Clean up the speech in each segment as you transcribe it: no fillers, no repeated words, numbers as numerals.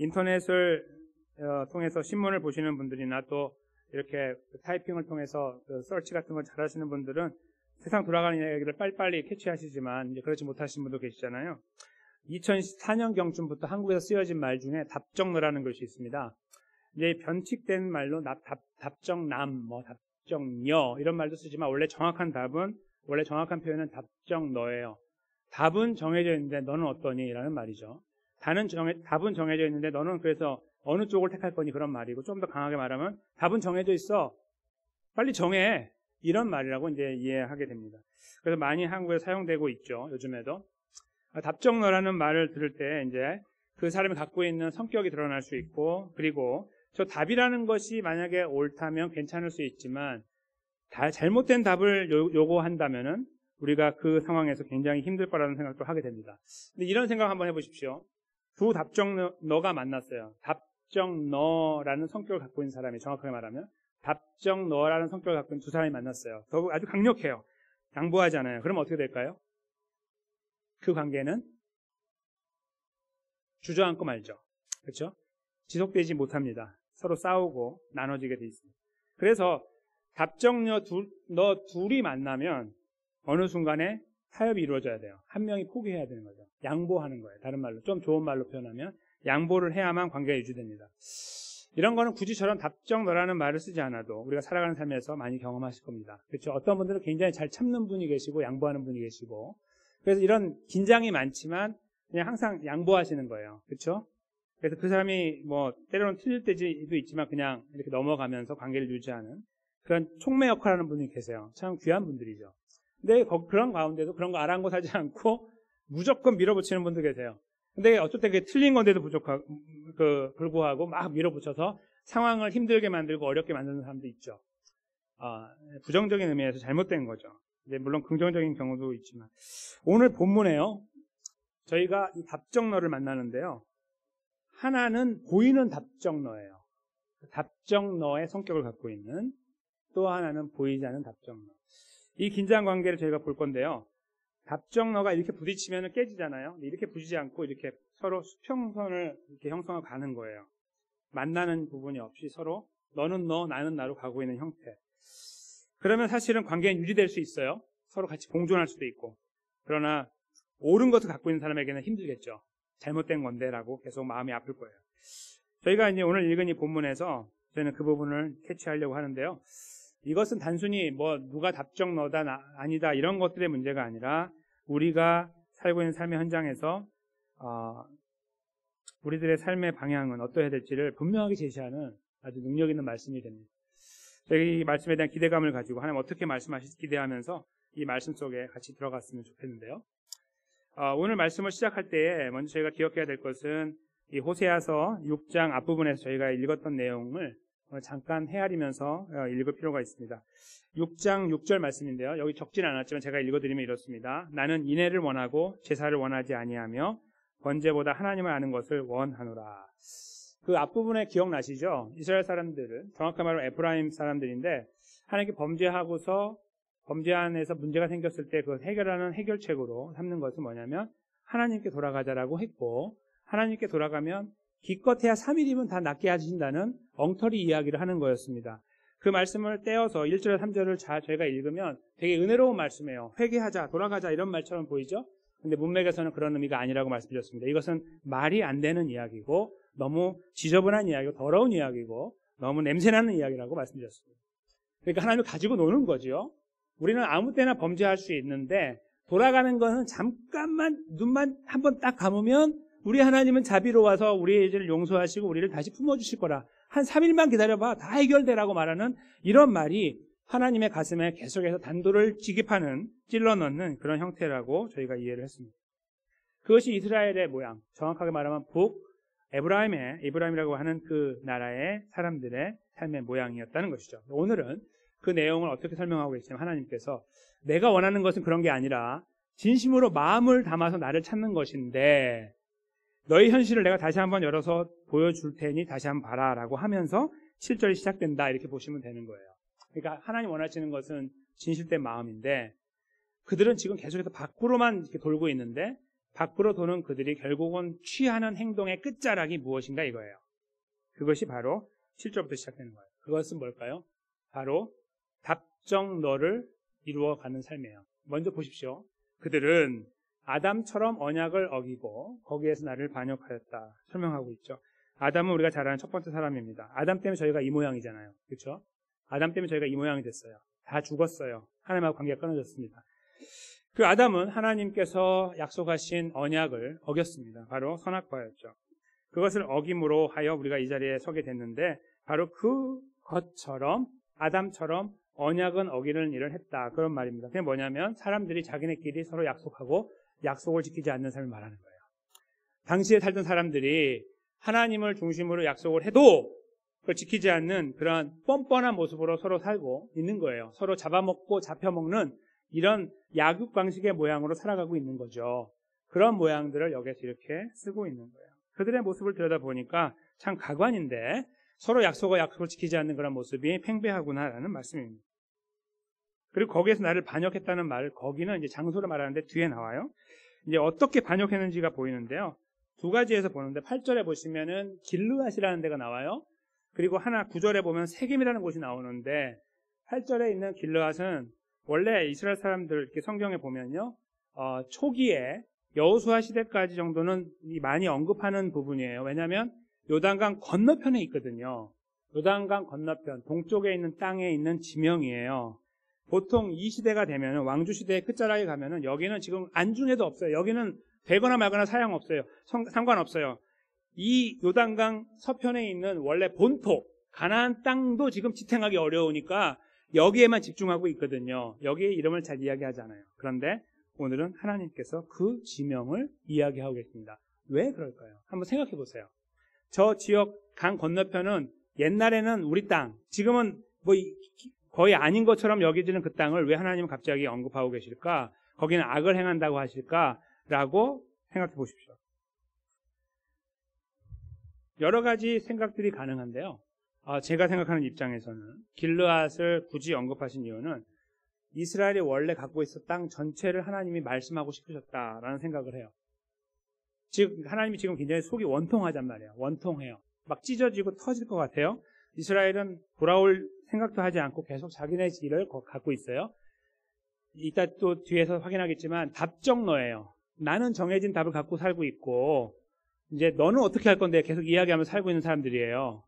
인터넷을 통해서 신문을 보시는 분들이나 또 이렇게 타이핑을 통해서 서치 같은 걸 잘 하시는 분들은 세상 돌아가는 이야기를 빨리빨리 캐치하시지만 이제 그렇지 못하신 분도 계시잖아요. 2004년경쯤부터 한국에서 쓰여진 말 중에 답정너라는 것이 있습니다. 이제 변칙된 말로 답정남, 답정녀 이런 말도 쓰지만 원래 정확한 표현은 답정너예요. 답은 정해져 있는데 너는 어떠니? 라는 말이죠. 답은 정해져 있는데 너는 그래서 어느 쪽을 택할 거니? 그런 말이고 좀 더 강하게 말하면 답은 정해져 있어. 빨리 정해. 이런 말이라고 이제 이해하게 됩니다. 그래서 많이 한국에 사용되고 있죠. 요즘에도. 답정너라는 말을 들을 때 이제 그 사람이 갖고 있는 성격이 드러날 수 있고 그리고 저 답이라는 것이 만약에 옳다면 괜찮을 수 있지만 잘못된 답을 요구한다면은 우리가 그 상황에서 굉장히 힘들 거라는 생각도 하게 됩니다. 근데 이런 생각 한번 해보십시오. 두 답정너가 만났어요. 답정너라는 성격을 갖고 있는 사람이 정확하게 말하면 답정너라는 성격을 갖고 있는 두 사람이 만났어요. 아주 강력해요. 양보하지 않아요. 그러면 어떻게 될까요? 그 관계는 주저앉고 말죠. 그렇죠? 지속되지 못합니다. 서로 싸우고 나눠지게 돼 있습니다. 그래서 답정너 둘이 만나면 어느 순간에 타협이 이루어져야 돼요. 한 명이 포기해야 되는 거죠. 양보하는 거예요. 다른 말로 좀 좋은 말로 표현하면 양보를 해야만 관계가 유지됩니다. 이런 거는 굳이 저런 답정너라는 말을 쓰지 않아도 우리가 살아가는 삶에서 많이 경험하실 겁니다. 그렇죠? 어떤 분들은 굉장히 잘 참는 분이 계시고 양보하는 분이 계시고 그래서 이런 긴장이 많지만 그냥 항상 양보하시는 거예요. 그렇죠? 그래서 그 사람이 때로는 틀릴 때도 있지만 그냥 이렇게 넘어가면서 관계를 유지하는 그런 촉매 역할을 하는 분이 계세요. 참 귀한 분들이죠. 근데 그런 가운데도 그런 거 아랑곳하지 않고 무조건 밀어붙이는 분도 계세요. 근데 어쩔 때 그게 틀린 건데도 불구하고 막 밀어붙여서 상황을 힘들게 만들고 어렵게 만드는 사람도 있죠. 부정적인 의미에서 잘못된 거죠. 이제 물론 긍정적인 경우도 있지만 오늘 본문에요. 저희가 이 답정너를 만나는데요. 하나는 보이는 답정너예요. 답정너의 성격을 갖고 있는 또 하나는 보이지 않는 답정너. 이 긴장 관계를 저희가 볼 건데요. 답정너가 이렇게 부딪히면 깨지잖아요. 이렇게 부딪히지 않고 이렇게 서로 수평선을 이렇게 형성해 가는 거예요. 만나는 부분이 없이 서로 너는 너, 나는 나로 가고 있는 형태. 그러면 사실은 관계는 유지될 수 있어요. 서로 같이 공존할 수도 있고. 그러나 옳은 것을 갖고 있는 사람에게는 힘들겠죠. 잘못된 건데라고 계속 마음이 아플 거예요. 저희가 이제 오늘 읽은 이 본문에서 저희는 그 부분을 캐치하려고 하는데요. 이것은 단순히 누가 답정너다 아니다 이런 것들의 문제가 아니라 우리가 살고 있는 삶의 현장에서 우리들의 삶의 방향은 어떠해야 될지를 분명하게 제시하는 아주 능력 있는 말씀이 됩니다. 저희 이 말씀에 대한 기대감을 가지고 하나님 어떻게 말씀하실지 기대하면서 이 말씀 속에 같이 들어갔으면 좋겠는데요. 오늘 말씀을 시작할 때에 먼저 저희가 기억해야 될 것은 이 호세아서 6장 앞부분에서 저희가 읽었던 내용을 잠깐 헤아리면서 읽을 필요가 있습니다. 6장 6절 말씀인데요. 여기 적진 않았지만 제가 읽어드리면 이렇습니다. 나는 인애를 원하고 제사를 원하지 아니하며 번제보다 하나님을 아는 것을 원하노라. 그 앞부분에 기억나시죠? 이스라엘 사람들은 정확히 말하면 에프라임 사람들인데 하나님께 범죄하고서 범죄 안에서 문제가 생겼을 때 그 해결하는 해결책으로 삼는 것은 뭐냐면 하나님께 돌아가자라고 했고 하나님께 돌아가면 기껏해야 3일이면 다 낫게 하신다는 엉터리 이야기를 하는 거였습니다. 그 말씀을 떼어서 1절, 3절을 저희가 읽으면 되게 은혜로운 말씀이에요. 회개하자, 돌아가자 이런 말처럼 보이죠? 근데 문맥에서는 그런 의미가 아니라고 말씀드렸습니다. 이것은 말이 안 되는 이야기고 너무 지저분한 이야기고 더러운 이야기고 너무 냄새나는 이야기라고 말씀드렸습니다. 그러니까 하나님을 가지고 노는 거죠. 우리는 아무 때나 범죄할 수 있는데 돌아가는 것은 잠깐만 눈만 한번 딱 감으면 우리 하나님은 자비로워서 우리의 죄를 용서하시고 우리를 다시 품어주실 거라. 한 3일만 기다려봐. 다 해결되라고 말하는 이런 말이 하나님의 가슴에 계속해서 단도를 찔러 넣는 그런 형태라고 저희가 이해를 했습니다. 그것이 이스라엘의 모양, 정확하게 말하면 에브라임이라고 하는 그 나라의 사람들의 삶의 모양이었다는 것이죠. 오늘은 그 내용을 어떻게 설명하고 계시냐면 하나님께서 내가 원하는 것은 그런 게 아니라 진심으로 마음을 담아서 나를 찾는 것인데 너희 현실을 내가 다시 한번 열어서 보여줄 테니 다시 한번 봐라 라고 하면서 7절이 시작된다 이렇게 보시면 되는 거예요. 그러니까 하나님 원하시는 것은 진실된 마음인데 그들은 지금 계속해서 밖으로만 이렇게 돌고 있는데 밖으로 도는 그들이 결국은 취하는 행동의 끝자락이 무엇인가 이거예요. 그것이 바로 7절부터 시작되는 거예요. 그것은 뭘까요? 바로 답정너를 이루어가는 삶이에요. 먼저 보십시오. 그들은 아담처럼 언약을 어기고 거기에서 나를 반역하였다. 설명하고 있죠. 아담은 우리가 잘 아는 첫 번째 사람입니다. 아담 때문에 저희가 이 모양이잖아요. 그렇죠? 아담 때문에 저희가 이 모양이 됐어요. 다 죽었어요. 하나님하고 관계가 끊어졌습니다. 그 아담은 하나님께서 약속하신 언약을 어겼습니다. 바로 선악과였죠. 그것을 어김으로 하여 우리가 이 자리에 서게 됐는데 바로 그것처럼 아담처럼 언약은 어기는 일을 했다. 그런 말입니다. 그게 뭐냐면 사람들이 자기네끼리 서로 약속하고 약속을 지키지 않는 삶을 말하는 거예요. 당시에 살던 사람들이 하나님을 중심으로 약속을 해도 그걸 지키지 않는 그런 뻔뻔한 모습으로 서로 살고 있는 거예요. 서로 잡아먹고 잡혀먹는 이런 약육 방식의 모양으로 살아가고 있는 거죠. 그런 모양들을 여기서 이렇게 쓰고 있는 거예요. 그들의 모습을 들여다보니까 참 가관인데 서로 약속을 지키지 않는 그런 모습이 팽배하구나라는 말씀입니다. 그리고 거기에서 나를 반역했다는 말, 거기는 이제 장소를 말하는데 뒤에 나와요. 이제 어떻게 반역했는지가 보이는데요. 두 가지에서 보는데 8절에 보시면은 길르앗이라는 데가 나와요. 그리고 하나 9절에 보면 세겜이라는 곳이 나오는데 8절에 있는 길르앗은 원래 이스라엘 사람들 이렇게 성경에 보면요. 초기에 여호수아 시대까지 정도는 많이 언급하는 부분이에요. 왜냐하면 요단강 건너편에 있거든요. 요단강 건너편 동쪽에 있는 땅에 있는 지명이에요. 보통 이 시대가 되면 왕주 시대의 끝자락에 가면은 여기는 지금 안중에도 없어요. 여기는 되거나 말거나 사양없어요. 상관없어요. 이 요단강 서편에 있는 원래 본토 가나안 땅도 지금 지탱하기 어려우니까 여기에만 집중하고 있거든요. 여기에 이름을 잘 이야기하잖아요. 그런데 오늘은 하나님께서 그 지명을 이야기하고 계십니다. 왜 그럴까요? 한번 생각해 보세요. 저 지역 강 건너편은 옛날에는 우리 땅, 지금은 뭐 거의 아닌 것처럼 여기지는 그 땅을 왜 하나님은 갑자기 언급하고 계실까? 거기는 악을 행한다고 하실까라고 생각해 보십시오. 여러 가지 생각들이 가능한데요. 제가 생각하는 입장에서는 길르앗을 굳이 언급하신 이유는 이스라엘이 원래 갖고 있었던 땅 전체를 하나님이 말씀하고 싶으셨다라는 생각을 해요. 즉 하나님이 지금 굉장히 속이 원통하단 말이에요. 원통해요. 막 찢어지고 터질 것 같아요. 이스라엘은 돌아올 생각도 하지 않고 계속 자기네 일을 갖고 있어요. 이따 또 뒤에서 확인하겠지만 답정너예요. 나는 정해진 답을 갖고 살고 있고 이제 너는 어떻게 할 건데 계속 이야기하면서 살고 있는 사람들이에요.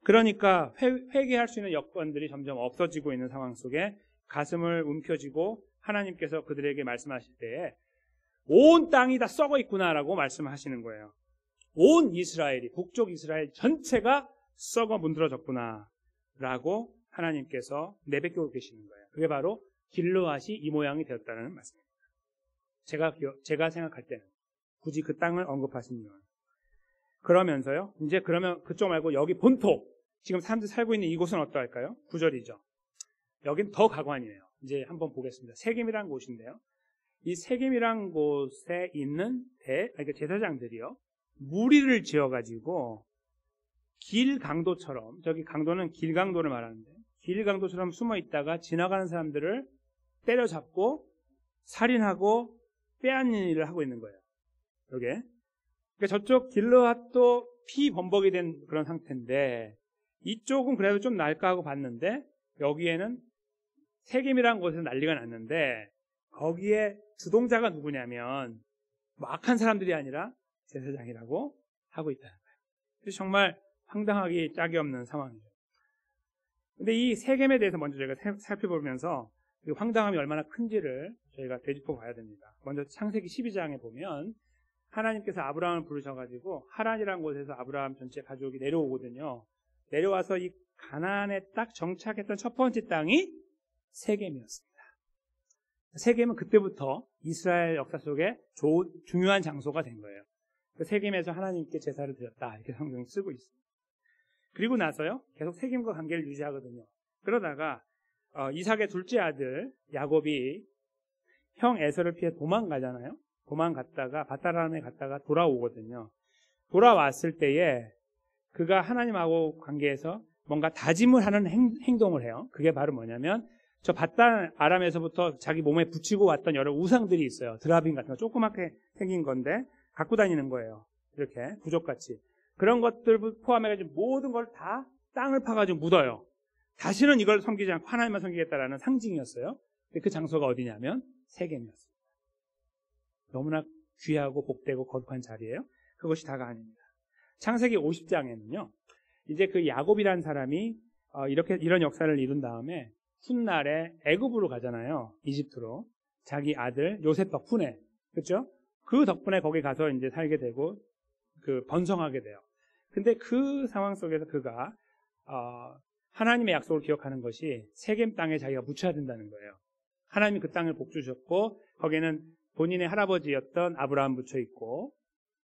그러니까 회개할 수 있는 여건들이 점점 없어지고 있는 상황 속에 가슴을 움켜쥐고 하나님께서 그들에게 말씀하실 때에 온 땅이 다 썩어 있구나라고 말씀하시는 거예요. 온 이스라엘이, 북쪽 이스라엘 전체가 썩어 문드러졌구나라고 하나님께서 내뱉고 계시는 거예요. 그게 바로 길르앗이 이 모양이 되었다는 말씀입니다. 제가 생각할 때는 굳이 그 땅을 언급하신 이유는 그러면서요. 이제 그러면 그쪽 말고 여기 본토 지금 사람들이 살고 있는 이곳은 어떠할까요? 9절이죠. 여긴 더 가관이에요. 이제 한번 보겠습니다. 세겜이라는 곳인데요. 이 세겜이라는 곳에 있는 그러니까 제사장들이요. 무리를 지어가지고 길 강도처럼, 저기 강도는 길 강도를 말하는데 길 강도처럼 숨어 있다가 지나가는 사람들을 때려잡고 살인하고 빼앗는 일을 하고 있는 거예요. 여기에. 그러니까 저쪽 길르앗도 피범벅이 된 그런 상태인데 이쪽은 그래도 좀 나을까 하고 봤는데 여기에는 세겜이라는 곳에서 난리가 났는데 거기에 주동자가 누구냐면 뭐 악한 사람들이 아니라 제사장이라고 하고 있다는 거예요. 그래서 정말 황당하기 짝이 없는 상황이죠. 근데 이 세겜에 대해서 먼저 저희가 살펴보면서 이 황당함이 얼마나 큰지를 저희가 되짚어 봐야 됩니다. 먼저 창세기 12장에 보면 하나님께서 아브라함을 부르셔가지고 하란이라는 곳에서 아브라함 전체 가족이 내려오거든요. 내려와서 이 가나안에 딱 정착했던 첫 번째 땅이 세겜이었습니다. 세겜은 그때부터 이스라엘 역사 속에 중요한 장소가 된 거예요. 세겜에서 하나님께 제사를 드렸다 이렇게 성경이 쓰고 있습니다. 그리고 나서요 계속 세겜과 관계를 유지하거든요. 그러다가 이삭의 둘째 아들 야곱이 형 에서를 피해 도망가잖아요. 도망갔다가 바다람에 갔다가 돌아오거든요. 돌아왔을 때에 그가 하나님하고 관계에서 뭔가 다짐을 하는 행동을 해요. 그게 바로 뭐냐면 저 바단 아람에서부터 자기 몸에 붙이고 왔던 여러 우상들이 있어요. 드라빔 같은 거 조그맣게 생긴 건데 갖고 다니는 거예요. 이렇게 부족같이. 그런 것들 포함해가지고 모든 걸 다 땅을 파가지고 묻어요. 다시는 이걸 섬기지 않고 하나님만 섬기겠다라는 상징이었어요. 근데 그 장소가 어디냐면 세겜이었습니다. 너무나 귀하고 복되고 거룩한 자리예요. 그것이 다가 아닙니다. 창세기 50장에는요. 이제 그 야곱이라는 사람이 이런 역사를 이룬 다음에 훗날에 애굽으로 가잖아요. 이집트로. 자기 아들 요셉 덕분에. 그렇죠? 그 덕분에 거기 가서 이제 살게 되고 번성하게 돼요. 근데 그 상황 속에서 그가 하나님의 약속을 기억하는 것이 세겜 땅에 자기가 묻혀야 된다는 거예요. 하나님이 그 땅을 복주셨고 거기에는 본인의 할아버지였던 아브라함 묻혀 있고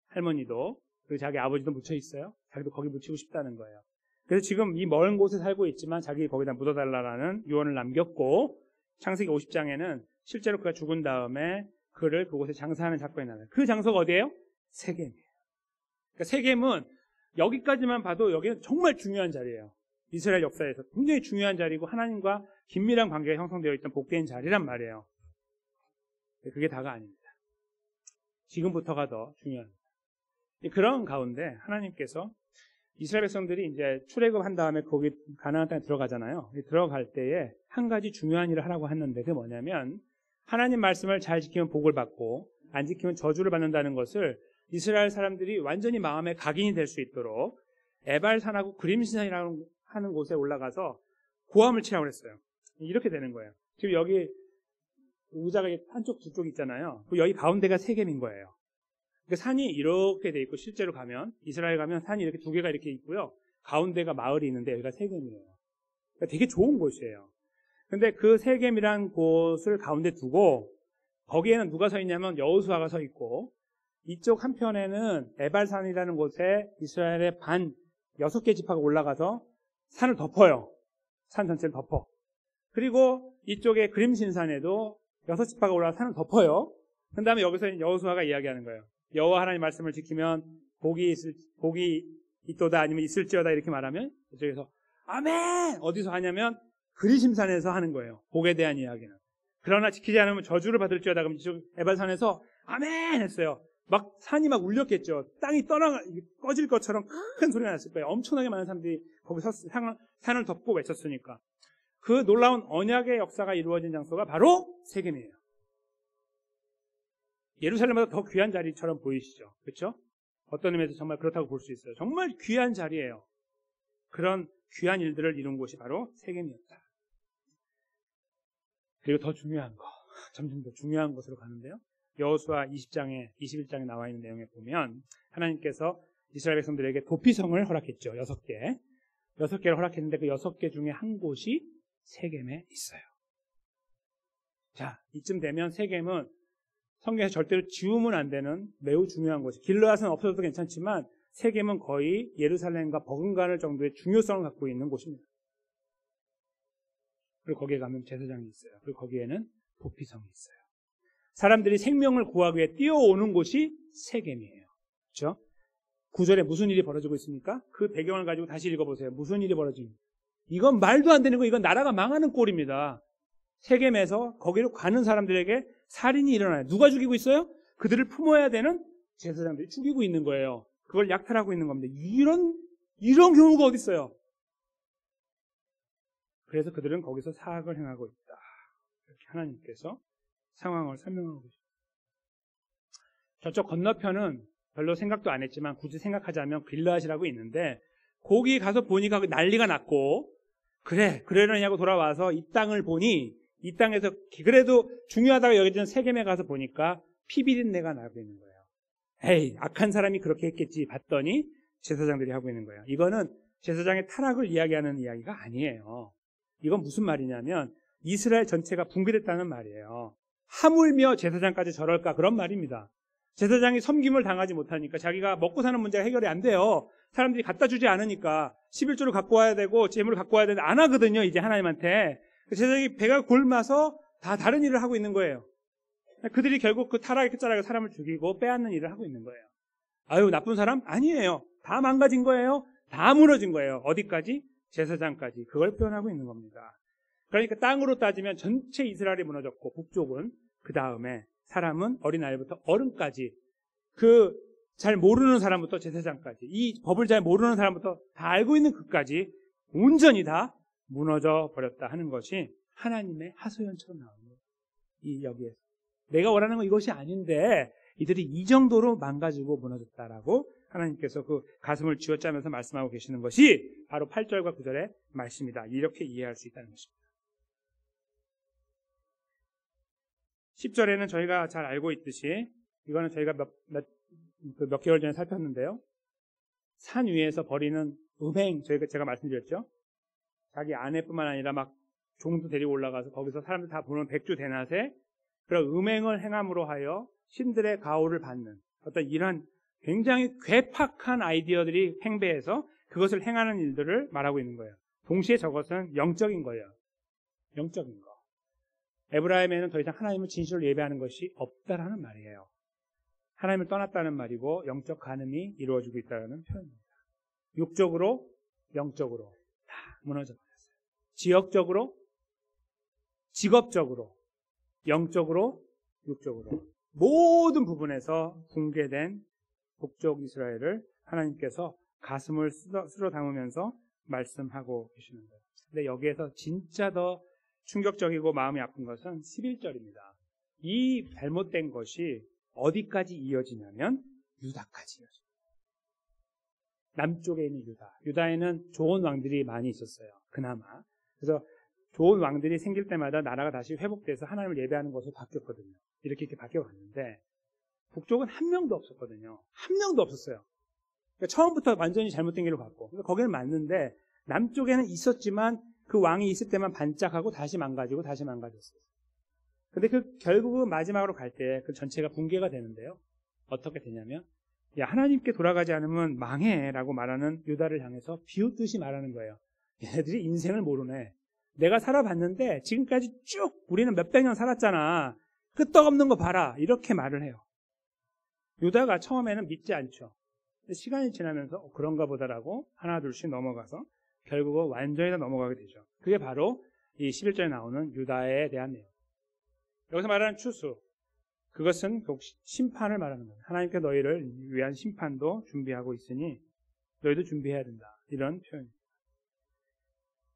할머니도 그리고 자기 아버지도 묻혀 있어요. 자기도 거기 묻히고 싶다는 거예요. 그래서 지금 이 먼 곳에 살고 있지만 자기 거기다 묻어달라는 유언을 남겼고 창세기 50장에는 실제로 그가 죽은 다음에 그를 그곳에 장사하는 사건이 나요. 그 장소가 어디예요? 세겜이에요. 그러니까 세겜은 여기까지만 봐도 여기는 정말 중요한 자리예요. 이스라엘 역사에서 굉장히 중요한 자리고 하나님과 긴밀한 관계가 형성되어 있던 복된 자리란 말이에요. 그게 다가 아닙니다. 지금부터가 더 중요합니다. 그런 가운데 하나님께서 이스라엘 백성들이 이제 출애굽한 다음에 거기 가나안 땅에 들어가잖아요. 들어갈 때에 한 가지 중요한 일을 하라고 했는데 그게 뭐냐면 하나님 말씀을 잘 지키면 복을 받고 안 지키면 저주를 받는다는 것을 이스라엘 사람들이 완전히 마음에 각인이 될 수 있도록 에발산하고 그림신산이라는 하는 곳에 올라가서 고함을 치라고 했어요. 이렇게 되는 거예요. 지금 여기 의자가 한쪽 두 쪽 있잖아요. 여기 가운데가 세겜인 거예요. 그러니까 산이 이렇게 돼 있고 실제로 가면 이스라엘 가면 산이 이렇게 두 개가 이렇게 있고요. 가운데가 마을이 있는데 여기가 세겜이에요. 그러니까 되게 좋은 곳이에요. 근데 그 세겜이란 곳을 가운데 두고 거기에는 누가 서 있냐면 여호수아가 서 있고 이쪽 한편에는 에발산이라는 곳에 이스라엘의 반 6개 지파가 올라가서 산을 덮어요. 산 전체를 덮어. 그리고 이쪽에 그림신산에도 6지파가 올라가서 산을 덮어요. 그 다음에 여기서 여호수아가 이야기하는 거예요. 여호와 하나님 말씀을 지키면 복이 있도다 아니면 있을지어다 이렇게 말하면 이쪽에서 아멘! 어디서 하냐면 그리심산에서 하는 거예요. 복에 대한 이야기는. 그러나 지키지 않으면 저주를 받을지어다 그러면 이쪽 에발산에서 아멘! 했어요. 막 산이 막 울렸겠죠. 땅이 꺼질 것처럼 큰 소리가 났을 거예요. 엄청나게 많은 사람들이 거기서 산을 덮고 외쳤으니까. 그 놀라운 언약의 역사가 이루어진 장소가 바로 세겜이에요. 예루살렘보다 더 귀한 자리처럼 보이시죠? 그렇죠? 어떤 의미에서 정말 그렇다고 볼 수 있어요. 정말 귀한 자리예요. 그런 귀한 일들을 이룬 곳이 바로 세겜이었다. 그리고 더 중요한 거, 점점 더 중요한 곳으로 가는데요. 여호수아 21장에 나와 있는 내용에 보면 하나님께서 이스라엘 백성들에게 도피성을 허락했죠. 6개. 6개를 허락했는데 그 6개 중에 한 곳이 세겜에 있어요. 자, 이쯤 되면 세겜은 성경에서 절대로 지우면 안 되는 매우 중요한 곳이 길르앗은 없어도 괜찮지만 세겜은 거의 예루살렘과 버금가는 정도의 중요성을 갖고 있는 곳입니다. 그리고 거기에 가면 제사장이 있어요. 그리고 거기에는 도피성이 있어요. 사람들이 생명을 구하기 위해 뛰어오는 곳이 세겜이에요. 그렇죠? 9절에 무슨 일이 벌어지고 있습니까? 그 배경을 가지고 다시 읽어보세요. 무슨 일이 벌어집니까? 이건 말도 안 되는 거, 이건 나라가 망하는 꼴입니다. 세겜에서 거기로 가는 사람들에게 살인이 일어나요. 누가 죽이고 있어요? 그들을 품어야 되는 제사장들이 죽이고 있는 거예요. 그걸 약탈하고 있는 겁니다. 이런 경우가 어디 있어요? 그래서 그들은 거기서 사악을 행하고 있다. 이렇게 하나님께서 상황을 설명하고 있습니다. 저쪽 건너편은 별로 생각도 안 했지만 굳이 생각하자면 길르앗이라고 있는데 거기 가서 보니까 난리가 났고 그러려냐고 돌아와서 이 땅을 보니 이 땅에서 그래도 중요하다고 여겨지는 세겜에 가서 보니까 피 비린내가 나고 있는 거예요. 에이, 악한 사람이 그렇게 했겠지 봤더니 제사장들이 하고 있는 거예요. 이거는 제사장의 타락을 이야기하는 이야기가 아니에요. 이건 무슨 말이냐면 이스라엘 전체가 붕괴됐다는 말이에요. 하물며 제사장까지 저럴까 그런 말입니다. 제사장이 섬김을 당하지 못하니까 자기가 먹고 사는 문제가 해결이 안 돼요. 사람들이 갖다 주지 않으니까 11조를 갖고 와야 되고 재물을 갖고 와야 되는데 안 하거든요. 이제 하나님한테. 제사장이 배가 골마서 다 다른 일을 하고 있는 거예요. 그들이 결국 그 타락의 끝자락에 사람을 죽이고 빼앗는 일을 하고 있는 거예요. 아유, 나쁜 사람? 아니에요. 다 망가진 거예요. 다 무너진 거예요. 어디까지? 제사장까지. 그걸 표현하고 있는 겁니다. 그러니까 땅으로 따지면 전체 이스라엘이 무너졌고 북쪽은 그 다음에 사람은 어린아이부터 어른까지 그 잘 모르는 사람부터 제사장까지 이 법을 잘 모르는 사람부터 다 알고 있는 그까지 온전히 다 무너져 버렸다 하는 것이 하나님의 하소연처럼 나오는 거예요. 이 여기에서 내가 원하는 건 이것이 아닌데 이들이 이 정도로 망가지고 무너졌다라고 하나님께서 그 가슴을 쥐어짜면서 말씀하고 계시는 것이 바로 8절과 9절의 말씀이다. 이렇게 이해할 수 있다는 것입니다. 10절에는 저희가 잘 알고 있듯이 이거는 저희가 몇 개월 전에 살폈는데요. 산 위에서 벌이는 음행, 제가 말씀드렸죠. 자기 아내뿐만 아니라 막 종도 데리고 올라가서 거기서 사람들 다 보는 백주 대낮에 그런 음행을 행함으로 하여 신들의 가호를 받는 어떤 이러한 굉장히 괴팍한 아이디어들이 팽배해서 그것을 행하는 일들을 말하고 있는 거예요. 동시에 저것은 영적인 거예요. 영적인 거. 에브라임에는 더 이상 하나님을 진실로 예배하는 것이 없다라는 말이에요. 하나님을 떠났다는 말이고 영적 간음이 이루어지고 있다는 표현입니다. 육적으로, 영적으로 다 무너져 버렸어요. 지역적으로, 직업적으로, 영적으로, 육적으로 모든 부분에서 붕괴된 북쪽 이스라엘을 하나님께서 가슴을 쓸어 담으면서 말씀하고 계시는 거예요. 근데 여기에서 진짜 더 충격적이고 마음이 아픈 것은 11절입니다. 이 잘못된 것이 어디까지 이어지냐면 유다까지 이어집니다. 남쪽에 있는 유다에는 좋은 왕들이 많이 있었어요. 그나마. 그래서 좋은 왕들이 생길 때마다 나라가 다시 회복돼서 하나님을 예배하는 것으로 바뀌었거든요. 이렇게 바뀌어갔는데 북쪽은 한 명도 없었거든요. 한 명도 없었어요. 그러니까 처음부터 완전히 잘못된 길로 갔고 그러니까 거기는 맞는데 남쪽에는 있었지만 그 왕이 있을 때만 반짝하고 다시 망가지고 다시 망가졌어요. 근데 결국은 마지막으로 갈 때 그 전체가 붕괴가 되는데요. 어떻게 되냐면 야 하나님께 돌아가지 않으면 망해라고 말하는 유다를 향해서 비웃듯이 말하는 거예요. 얘네들이 인생을 모르네. 내가 살아봤는데 지금까지 쭉 우리는 몇백 년 살았잖아. 끄떡없는 거 봐라. 이렇게 말을 해요. 유다가 처음에는 믿지 않죠. 시간이 지나면서 그런가 보다라고 하나 둘씩 넘어가서 결국은 완전히 다 넘어가게 되죠. 그게 바로 이 11절에 나오는 유다에 대한 내용. 여기서 말하는 추수, 그것은 심판을 말하는 거예요. 하나님께 너희를 위한 심판도 준비하고 있으니 너희도 준비해야 된다. 이런 표현입니다.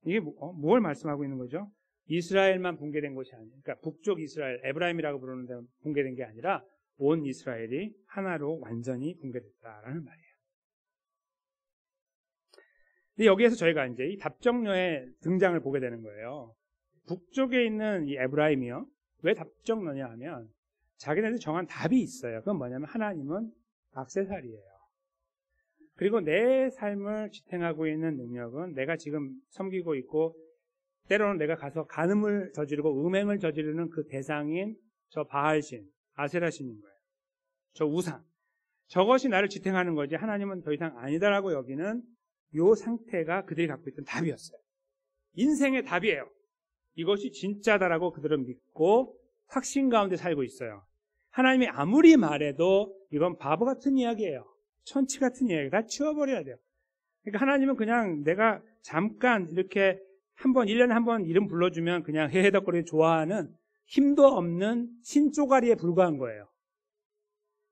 이게 뭘 말씀하고 있는 거죠? 이스라엘만 붕괴된 것이 아니에요. 그러니까 북쪽 이스라엘, 에브라임이라고 부르는 데 붕괴된 게 아니라 온 이스라엘이 하나로 완전히 붕괴됐다라는 말이에요. 근데 여기에서 저희가 이제 이 답정너의 등장을 보게 되는 거예요. 북쪽에 있는 이 에브라임이요. 왜 답정너냐 하면 자기네들 정한 답이 있어요. 그건 뭐냐면 하나님은 악세사리예요. 그리고 내 삶을 지탱하고 있는 능력은 내가 지금 섬기고 있고 때로는 내가 가서 간음을 저지르고 음행을 저지르는 그 대상인 저 바알신, 아세라신인 거예요. 저 우상. 저것이 나를 지탱하는 거지 하나님은 더 이상 아니다라고 여기는 이 상태가 그들이 갖고 있던 답이었어요. 인생의 답이에요. 이것이 진짜다라고 그들은 믿고 확신 가운데 살고 있어요. 하나님이 아무리 말해도 이건 바보 같은 이야기예요. 천치 같은 이야기. 다 치워버려야 돼요. 그러니까 하나님은 그냥 내가 잠깐 이렇게 1년에 한 번 이름 불러주면 그냥 헤헤덕거리고 좋아하는 힘도 없는 신쪼가리에 불과한 거예요.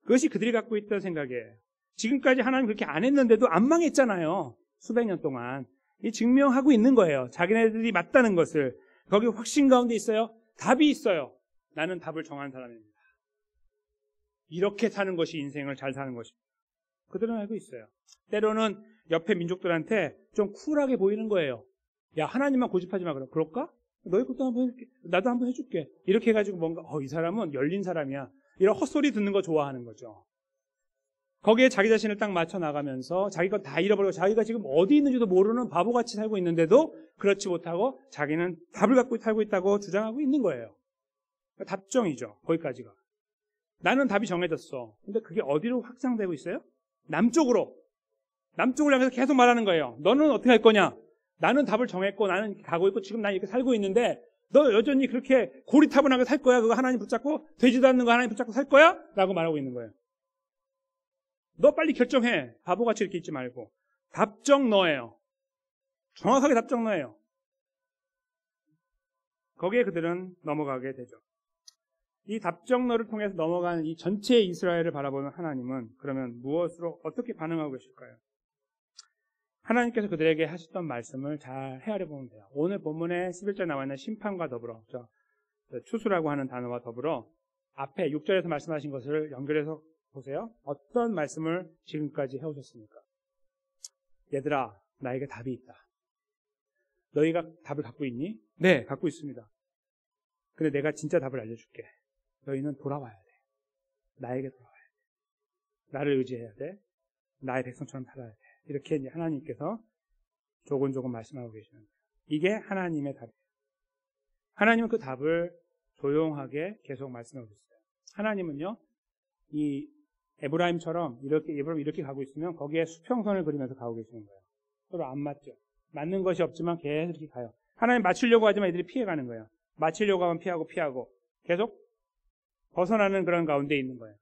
그것이 그들이 갖고 있던 생각이에요. 지금까지 하나님 그렇게 안 했는데도 안 망했잖아요. 수백 년 동안. 이 증명하고 있는 거예요. 자기네들이 맞다는 것을. 거기 확신 가운데 있어요. 답이 있어요. 나는 답을 정한 사람입니다. 이렇게 사는 것이 인생을 잘 사는 것입니다. 그들은 알고 있어요. 때로는 옆에 민족들한테 좀 쿨하게 보이는 거예요. 야 하나님만 고집하지 마. 그럴까? 너희 것도 한번 해줄게. 나도 한번 해줄게. 이렇게 해가지고 뭔가 이 사람은 열린 사람이야. 이런 헛소리 듣는 거 좋아하는 거죠. 거기에 자기 자신을 딱 맞춰 나가면서 자기 건 다 잃어버리고 자기가 지금 어디 있는지도 모르는 바보같이 살고 있는데도 그렇지 못하고 자기는 답을 갖고 살고 있다고 주장하고 있는 거예요. 그러니까 답정이죠. 거기까지가. 나는 답이 정해졌어. 근데 그게 어디로 확장되고 있어요? 남쪽으로 향해서 계속 말하는 거예요. 너는 어떻게 할 거냐? 나는 답을 정했고 나는 이렇게 가고 있고 지금 난 이렇게 살고 있는데 너 여전히 그렇게 고리타분하게 살 거야? 그거 하나님 붙잡고 되지도 않는 거 하나님 붙잡고 살 거야? 라고 말하고 있는 거예요. 너 빨리 결정해. 바보같이 이렇게 있지 말고. 답정너예요. 정확하게 답정너예요. 거기에 그들은 넘어가게 되죠. 이 답정너를 통해서 넘어가는 이 전체 이스라엘을 바라보는 하나님은 그러면 무엇으로 어떻게 반응하고 계실까요? 하나님께서 그들에게 하셨던 말씀을 잘 헤아려 보면 돼요. 오늘 본문에 11절에 나와 있는 심판과 더불어 추수라고 하는 단어와 더불어 앞에 6절에서 말씀하신 것을 연결해서 보세요. 어떤 말씀을 지금까지 해오셨습니까? 얘들아, 나에게 답이 있다. 너희가 답을 갖고 있니? 네, 갖고 있습니다. 근데 내가 진짜 답을 알려줄게. 너희는 돌아와야 돼. 나에게 돌아와야 돼. 나를 의지해야 돼. 나의 백성처럼 살아야 돼. 이렇게 이제 하나님께서 조곤조곤 말씀하고 계시는 거예요. 이게 하나님의 답이에요. 하나님은 그 답을 조용하게 계속 말씀하고 있어요. 하나님은요, 이 에브라임처럼 이렇게 가고 있으면 거기에 수평선을 그리면서 가고 계시는 거예요. 서로 안 맞죠. 맞는 것이 없지만 계속 이렇게 가요. 하나님 맞추려고 하지만 애들이 피해가는 거예요. 맞추려고 하면 피하고 계속 벗어나는 그런 가운데 있는 거예요.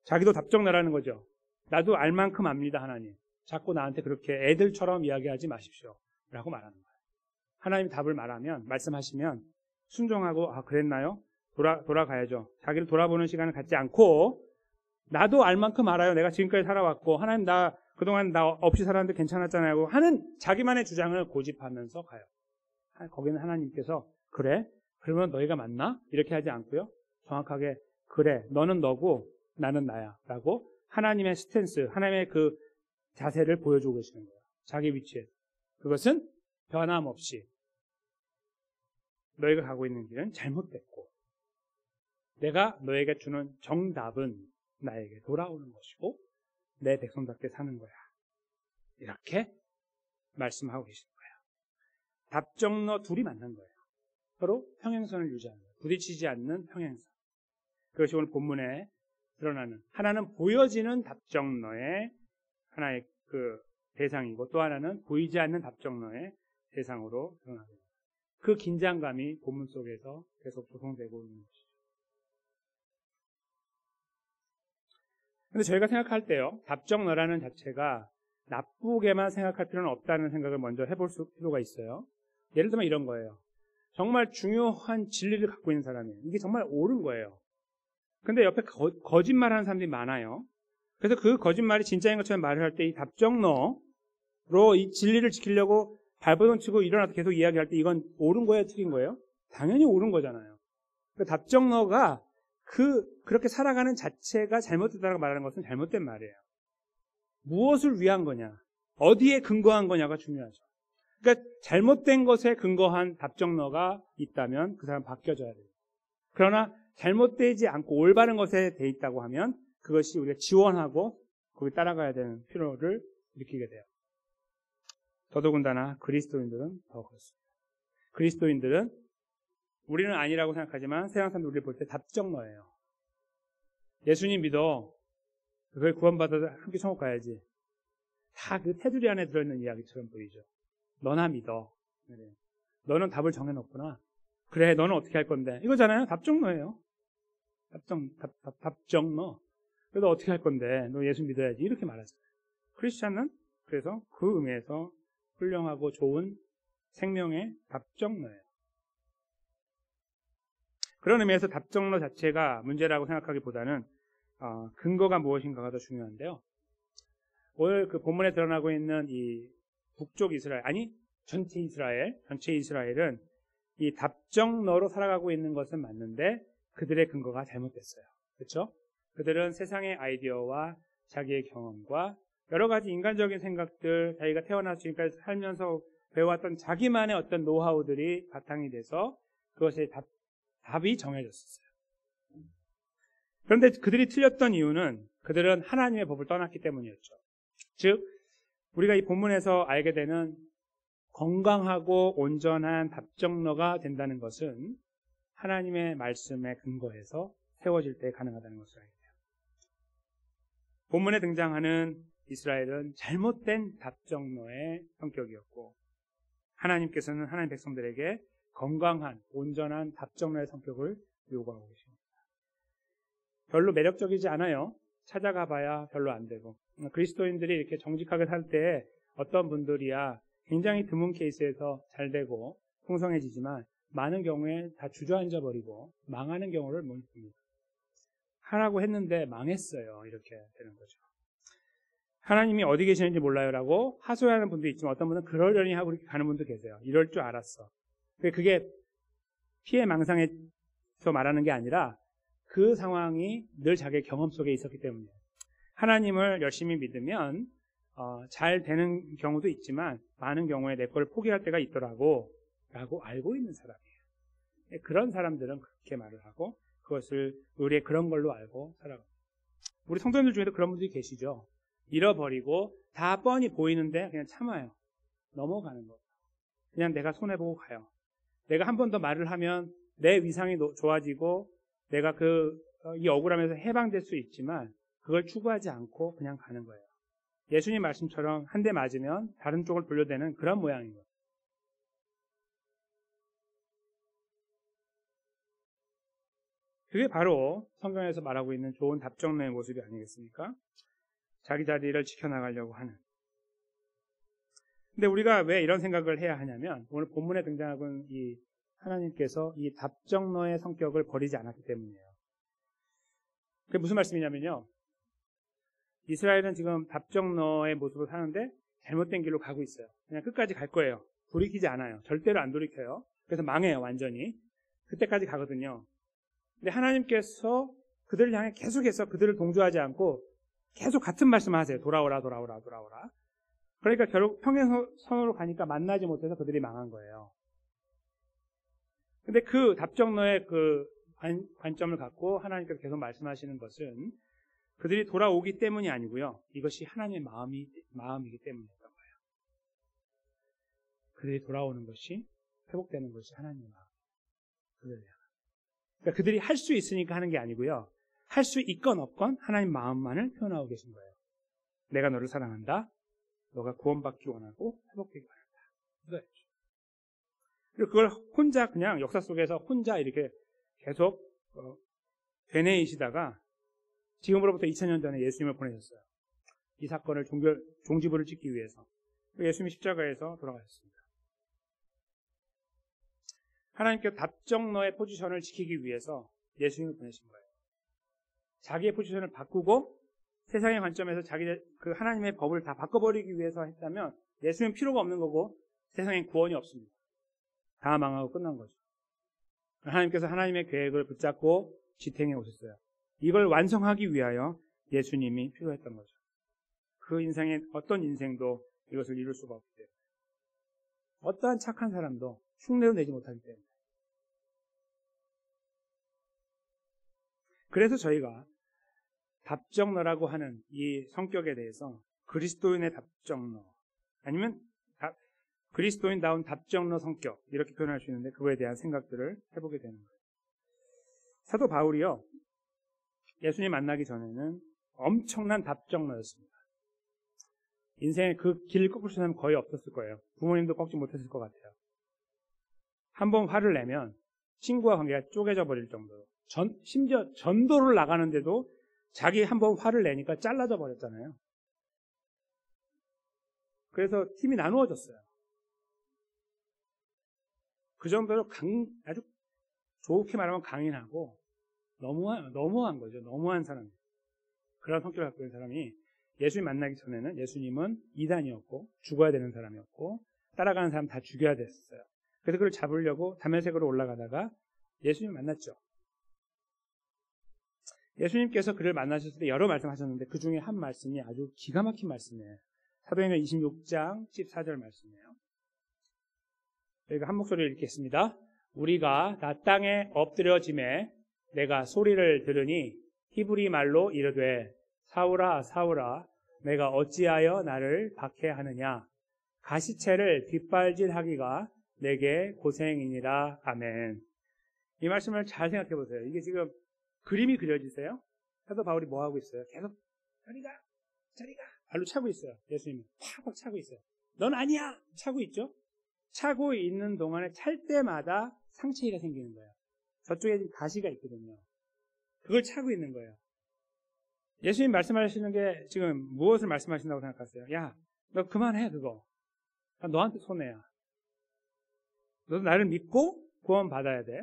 자기도 답정너라는 거죠. 나도 알 만큼 압니다, 하나님. 자꾸 나한테 그렇게 애들처럼 이야기하지 마십시오. 라고 말하는 거예요. 하나님 답을 말씀하시면 순종하고, 그랬나요? 돌아가야죠. 자기를 돌아보는 시간을 갖지 않고, 나도 알 만큼 알아요. 내가 지금까지 살아왔고, 하나님 그동안 나 없이 살았는데 괜찮았잖아요. 하는 자기만의 주장을 고집하면서 가요. 거기는 하나님께서, 그래? 그러면 너희가 맞나? 이렇게 하지 않고요. 정확하게, 그래, 너는 너고 나는 나야. 라고 하나님의 스탠스, 하나님의 그 자세를 보여주고 계시는 거예요. 자기 위치에. 그것은 변함없이 너희가 가고 있는 길은 잘못됐고 내가 너에게 주는 정답은 나에게 돌아오는 것이고 내 백성답게 사는 거야. 이렇게 말씀하고 계시는 거예요. 답정너 둘이 만난 거예요. 서로 평행선을 유지하는 거예요. 부딪히지 않는 평행선. 그것이 오늘 본문에 드러나는, 하나는 보여지는 답정너의 하나의 그 대상이고 또 하나는 보이지 않는 답정너의 대상으로 드러나게 됩니다. 그 긴장감이 본문 속에서 계속 조성되고 있는 것이죠. 근데 저희가 생각할 때요, 답정너라는 자체가 나쁘게만 생각할 필요는 없다는 생각을 먼저 해볼 필요가 있어요. 예를 들면 이런 거예요. 정말 중요한 진리를 갖고 있는 사람이에요. 이게 정말 옳은 거예요. 근데 옆에 거짓말하는 사람들이 많아요. 그래서 그 거짓말이 진짜인 것처럼 말을 할 때 이 답정너로 이 진리를 지키려고 발버둥 치고 일어나서 계속 이야기할 때 이건 옳은 거예요? 틀린 거예요? 당연히 옳은 거잖아요. 그 답정너가 그렇게 살아가는 자체가 잘못됐다고 말하는 것은 잘못된 말이에요. 무엇을 위한 거냐, 어디에 근거한 거냐가 중요하죠. 그러니까 잘못된 것에 근거한 답정너가 있다면 그 사람 바뀌어져야 돼요. 그러나 잘못되지 않고 올바른 것에 돼 있다고 하면 그것이 우리가 지원하고 거기 따라가야 되는 필요를 느끼게 돼요. 더더군다나 그리스도인들은 더 그렇습니다. 그리스도인들은 우리는 아니라고 생각하지만 세상 사람들 우리를 볼 때 답정너예요. 예수님 믿어. 그걸 구원받아서 함께 천국 가야지. 다 그 테두리 안에 들어있는 이야기처럼 보이죠. 너나 믿어. 너는 답을 정해놓구나. 그래, 너는 어떻게 할 건데? 이거잖아요. 답정너예요. 답정너. 그래도 어떻게 할 건데? 너 예수 믿어야지. 이렇게 말하잖아요. 크리스찬은 그래서 그 의미에서 훌륭하고 좋은 생명의 답정너예요. 그런 의미에서 답정너 자체가 문제라고 생각하기보다는 근거가 무엇인가가 더 중요한데요. 오늘 그 본문에 드러나고 있는 이 북쪽 이스라엘, 전체 이스라엘은 이 답정너로 살아가고 있는 것은 맞는데 그들의 근거가 잘못됐어요. 그렇죠? 그들은 세상의 아이디어와 자기의 경험과 여러 가지 인간적인 생각들, 자기가 태어나서 지금까지 살면서 배워왔던 자기만의 어떤 노하우들이 바탕이 돼서 그것의 답이 정해졌었어요. 그런데 그들이 틀렸던 이유는 그들은 하나님의 법을 떠났기 때문이었죠. 즉, 우리가 이 본문에서 알게 되는 건강하고 온전한 답정너가 된다는 것은 하나님의 말씀에 근거해서 세워질 때 가능하다는 것을 알게 돼요. 본문에 등장하는 이스라엘은 잘못된 답정너의 성격이었고 하나님께서는 하나님 백성들에게 건강한 온전한 답정너의 성격을 요구하고 계십니다. 별로 매력적이지 않아요. 찾아가 봐야 별로 안 되고 그리스도인들이 이렇게 정직하게 살 때 어떤 분들이야 굉장히 드문 케이스에서 잘 되고 풍성해지지만 많은 경우에 다 주저앉아 버리고 망하는 경우를 못 봅니다. 하라고 했는데 망했어요. 이렇게 되는 거죠. 하나님이 어디 계시는지 몰라요라고 하소연하는 분도 있지만 어떤 분은 그러려니 하고 이렇게 가는 분도 계세요. 이럴 줄 알았어. 그게 피해 망상에서 말하는 게 아니라 그 상황이 늘 자기의 경험 속에 있었기 때문에 하나님을 열심히 믿으면 잘 되는 경우도 있지만 많은 경우에 내 걸 포기할 때가 있더라고 라고 알고 있는 사람이에요. 그런 사람들은 그렇게 말을 하고 그것을 우리의 그런 걸로 알고 살아갑니다. 우리 성도님들 중에도 그런 분들이 계시죠. 잃어버리고 다 뻔히 보이는데 그냥 참아요. 넘어가는 거예요. 그냥 내가 손해보고 가요. 내가 한 번 더 말을 하면 내 위상이 좋아지고 내가 이 억울함에서 해방될 수 있지만 그걸 추구하지 않고 그냥 가는 거예요. 예수님 말씀처럼 한 대 맞으면 다른 쪽을 돌려대는 그런 모양인 거예요. 그게 바로 성경에서 말하고 있는 좋은 답정너의 모습이 아니겠습니까? 자기 자리를 지켜나가려고 하는. 근데 우리가 왜 이런 생각을 해야 하냐면 오늘 본문에 등장하고 있는 이 하나님께서 이 답정너의 성격을 버리지 않았기 때문이에요. 그게 무슨 말씀이냐면요. 이스라엘은 지금 답정너의 모습을 사는데 잘못된 길로 가고 있어요. 그냥 끝까지 갈 거예요. 돌이키지 않아요. 절대로 안 돌이켜요. 그래서 망해요, 완전히. 그때까지 가거든요. 근데 하나님께서 그들을 향해 계속해서 그들을 동조하지 않고 계속 같은 말씀을 하세요. 돌아오라. 그러니까 결국 평행선으로 가니까 만나지 못해서 그들이 망한 거예요. 근데 그 답정너의 그 관점을 갖고 하나님께서 계속 말씀하시는 것은 그들이 돌아오기 때문이 아니고요. 이것이 하나님의 마음이기 때문이었던 거예요. 그들이 돌아오는 것이, 회복되는 것이 하나님의 마음이에요. 그러니까 그들이 할 수 있으니까 하는 게 아니고요. 할 수 있건 없건 하나님 마음만을 표현하고 계신 거예요. 내가 너를 사랑한다. 너가 구원받기 원하고 회복되기 원한다. 그리고 그걸 혼자 그냥 역사 속에서 혼자 이렇게 계속 되뇌이시다가 지금으로부터 2000년 전에 예수님을 보내셨어요. 이 사건을 종지부를 찍기 위해서. 예수님이 십자가에서 돌아가셨습니다. 하나님께서 답정너의 포지션을 지키기 위해서 예수님을 보내신 거예요. 자기의 포지션을 바꾸고 세상의 관점에서 그 하나님의 법을 다 바꿔버리기 위해서 했다면 예수님은 필요가 없는 거고 세상엔 구원이 없습니다. 다 망하고 끝난 거죠. 하나님께서 하나님의 계획을 붙잡고 지탱해 오셨어요. 이걸 완성하기 위하여 예수님이 필요했던 거죠. 그 인생의 어떤 인생도 이것을 이룰 수가 없기 때문에. 어떠한 착한 사람도 흉내를 내지 못하기 때문에. 그래서 저희가 답정너라고 하는 이 성격에 대해서 그리스도인의 답정너 아니면 그리스도인다운 답정너 성격 이렇게 표현할 수 있는데 그거에 대한 생각들을 해보게 되는 거예요. 사도 바울이요. 예수님 만나기 전에는 엄청난 답정너였습니다. 인생에 그 길을 꺾을 수 있는 사람은 거의 없었을 거예요. 부모님도 꺾지 못했을 것 같아요. 한번 화를 내면 친구와 관계가 쪼개져 버릴 정도로 심지어 전도를 나가는데도 자기 한번 화를 내니까 잘라져 버렸잖아요. 그래서 팀이 나누어졌어요. 그 정도로 아주 좋게 말하면 강인하고 너무한 거죠. 너무한 사람. 그런 성격을 갖고 있는 사람이 예수님 만나기 전에는 예수님은 이단이었고 죽어야 되는 사람이었고 따라가는 사람 다 죽여야 됐어요. 그래서 그걸 잡으려고 다메섹으로 올라가다가 예수님 만났죠. 예수님께서 그를 만나셨을 때 여러 말씀하셨는데 그 중에 한 말씀이 아주 기가 막힌 말씀이에요. 사도행전 26장 14절 말씀이에요. 저희가 한 목소리를 읽겠습니다. 우리가 나 땅에 엎드려짐에 내가 소리를 들으니 히브리 말로 이르되 사울아 사울아 내가 어찌하여 나를 박해하느냐 가시채를 뒷발질하기가 내게 고생이니라. 아멘. 이 말씀을 잘 생각해 보세요. 이게 지금 그림이 그려지세요? 사도 바울이 뭐 하고 있어요? 계속 저리가 발로 차고 있어요. 예수님이 팍팍 차고 있어요. 넌 아니야 차고 있죠. 차고 있는 동안에 찰 때마다 상처가 생기는 거예요. 저쪽에 지금 가시가 있거든요. 그걸 차고 있는 거예요. 예수님 말씀하시는 게 지금 무엇을 말씀하신다고 생각하세요? 야, 너 그만해 그거. 나 너한테 손해야. 너도 나를 믿고 구원받아야 돼.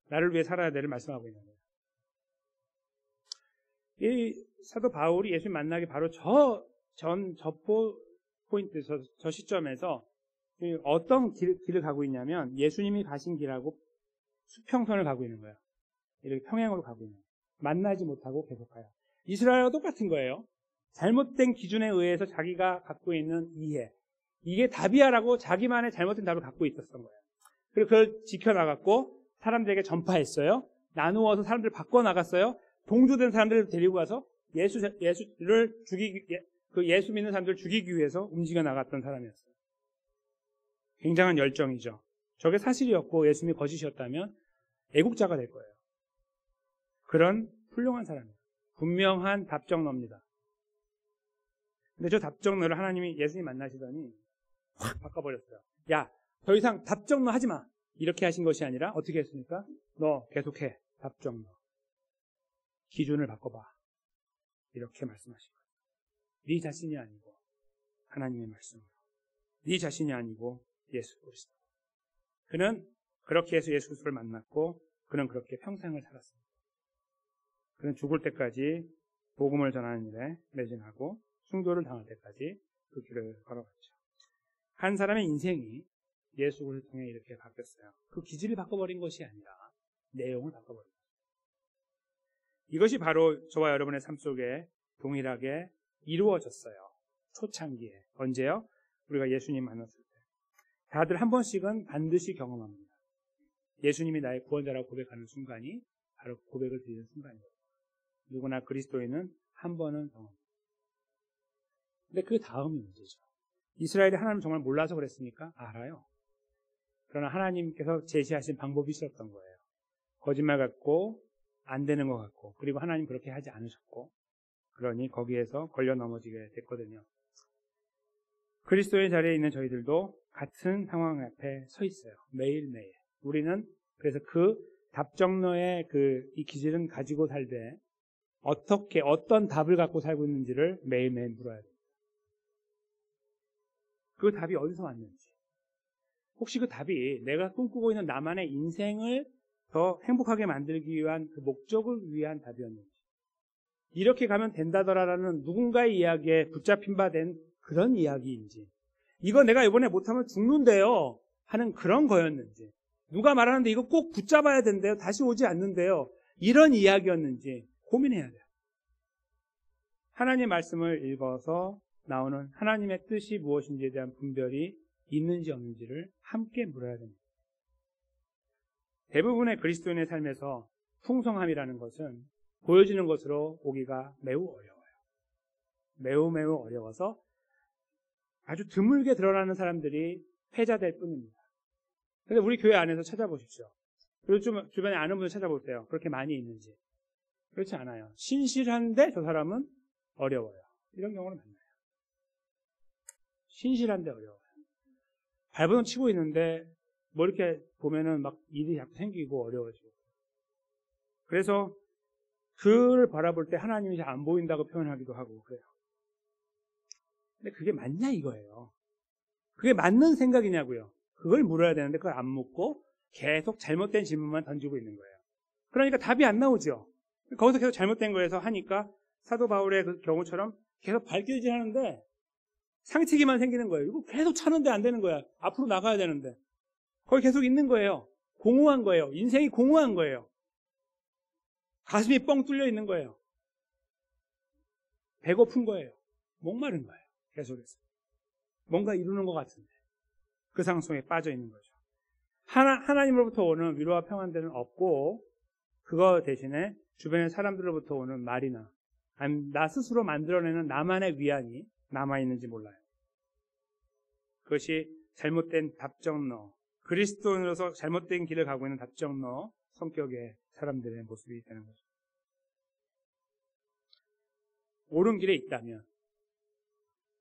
나를 위해 살아야 돼를 말씀하고 있는 거예요. 이 사도 바울이 예수님 만나기 바로 저 포인트, 저 시점에서 어떤 길을 가고 있냐면 예수님이 가신 길하고 수평선을 가고 있는 거예요. 이렇게 평행으로 가고 있는 거예요. 만나지 못하고 계속 가요. 이스라엘과 똑같은 거예요. 잘못된 기준에 의해서 자기가 갖고 있는 이해, 이게 답이야라고 자기만의 잘못된 답을 갖고 있었던 거예요. 그리고 그걸 지켜나갔고 사람들에게 전파했어요. 나누어서 사람들을 바꿔나갔어요. 동조된 사람들을 데리고 가서 예수를 죽이기, 예수 믿는 사람들을 죽이기 위해서 움직여 나갔던 사람이었어요. 굉장한 열정이죠. 저게 사실이었고 예수님이 거짓이었다면 애국자가 될 거예요. 그런 훌륭한 사람이에요. 분명한 답정너입니다. 근데 저 답정너를 하나님이 예수님 만나시더니 확 바꿔버렸어요. 야, 더 이상 답정너 하지 마. 이렇게 하신 것이 아니라 어떻게 했습니까? 너 계속해. 답정너. 기준을 바꿔봐. 이렇게 말씀하신 거예요. 네 자신이 아니고 하나님의 말씀으로. 네 자신이 아니고 예수 그리스도. 그는 그렇게 해서 예수 그리스도를 만났고 그는 그렇게 평생을 살았습니다. 그는 죽을 때까지 복음을 전하는 일에 매진하고 순교를 당할 때까지 그 길을 걸어갔죠. 한 사람의 인생이 예수 그리스도를 통해 이렇게 바뀌었어요. 그 기질을 바꿔버린 것이 아니라 내용을 바꿔버린 거예요. 이것이 바로 저와 여러분의 삶 속에 동일하게 이루어졌어요. 초창기에. 언제요? 우리가 예수님 만났을 때. 다들 한 번씩은 반드시 경험합니다. 예수님이 나의 구원자라고 고백하는 순간이 바로 고백을 드리는 순간이에요. 누구나 그리스도인은 한 번은 경험합니다. 근데 그 다음이 문제죠. 이스라엘이 하나님을 정말 몰라서 그랬습니까? 알아요. 그러나 하나님께서 제시하신 방법이 있었던 거예요. 거짓말 같고 안 되는 것 같고 그리고 하나님 그렇게 하지 않으셨고 그러니 거기에서 걸려 넘어지게 됐거든요. 그리스도의 자리에 있는 저희들도 같은 상황 앞에 서 있어요. 매일매일. 우리는 그래서 그 답정너의 이 기질은 가지고 살되 어떤 답을 갖고 살고 있는지를 매일매일 물어야 돼요. 그 답이 어디서 왔는지. 혹시 그 답이 내가 꿈꾸고 있는 나만의 인생을 더 행복하게 만들기 위한 그 목적을 위한 답이었는지. 이렇게 가면 된다더라라는 누군가의 이야기에 붙잡힌 바 된 그런 이야기인지. 이거 내가 이번에 못하면 죽는데요 하는 그런 거였는지. 누가 말하는데 이거 꼭 붙잡아야 된대요. 다시 오지 않는데요. 이런 이야기였는지 고민해야 돼요. 하나님의 말씀을 읽어서 나오는 하나님의 뜻이 무엇인지에 대한 분별이 있는지 없는지를 함께 물어야 됩니다. 대부분의 그리스도인의 삶에서 풍성함이라는 것은 보여지는 것으로 오기가 매우 어려워요. 매우 어려워서 아주 드물게 드러나는 사람들이 패자될 뿐입니다. 그런데 우리 교회 안에서 찾아보십시오. 그리고 좀 주변에 아는 분들 찾아보세요. 그렇게 많이 있는지. 그렇지 않아요. 신실한데 저 사람은 어려워요. 이런 경우는 많아요. 신실한데 어려워요. 발버둥 치고 있는데 뭐 이렇게 보면은 막 일이 자꾸 생기고 어려워지고. 그래서 그를 바라볼 때 하나님이 잘 안 보인다고 표현하기도 하고 그래요. 근데 그게 맞냐 이거예요. 그게 맞는 생각이냐고요. 그걸 물어야 되는데 그걸 안 묻고 계속 잘못된 질문만 던지고 있는 거예요. 그러니까 답이 안 나오죠. 거기서 계속 잘못된 거에서 하니까 사도 바울의 그 경우처럼 계속 발길질 하는데 상치기만 생기는 거예요. 이거 계속 차는데 안 되는 거야. 앞으로 나가야 되는데. 거기 계속 있는 거예요. 공허한 거예요. 인생이 공허한 거예요. 가슴이 뻥 뚫려 있는 거예요. 배고픈 거예요. 목마른 거예요. 계속해서. 뭔가 이루는 것 같은데. 그 상황 속에 빠져 있는 거죠. 하나님으로부터 오는 위로와 평안들은 없고 그거 대신에 주변의 사람들로부터 오는 말이나 아니면 나 스스로 만들어내는 나만의 위안이 남아있는지 몰라요. 그것이 잘못된 답정너, 그리스도인으로서 잘못된 길을 가고 있는 답정너 성격의 사람들의 모습이 되는 거죠. 옳은 길에 있다면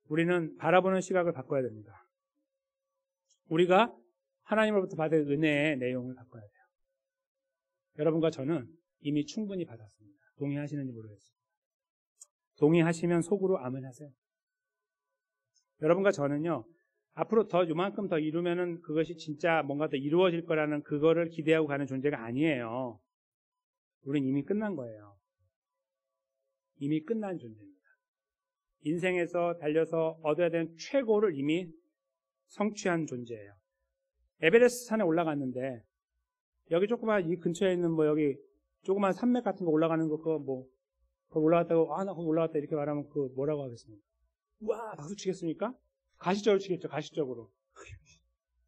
우리는 바라보는 시각을 바꿔야 됩니다. 우리가 하나님으로부터 받은 은혜의 내용을 바꿔야 돼요. 여러분과 저는 이미 충분히 받았습니다. 동의하시는지 모르겠습니다. 동의하시면 속으로 아멘 하세요. 여러분과 저는요, 앞으로 더 요만큼 더 이루면은 그것이 진짜 뭔가 더 이루어질 거라는 그거를 기대하고 가는 존재가 아니에요. 우린 이미 끝난 거예요. 이미 끝난 존재입니다. 인생에서 달려서 얻어야 되는 최고를 이미 성취한 존재예요. 에베레스트 산에 올라갔는데 여기 조그만 이 근처에 있는 뭐 여기 조그만 산맥 같은 거 올라가는 거 그거 뭐 거기 올라갔다고 나 거기 올라갔다 이렇게 말하면 그 뭐라고 하겠습니까? 우와 박수 치겠습니까? 가시적으로 치겠죠. 가시적으로.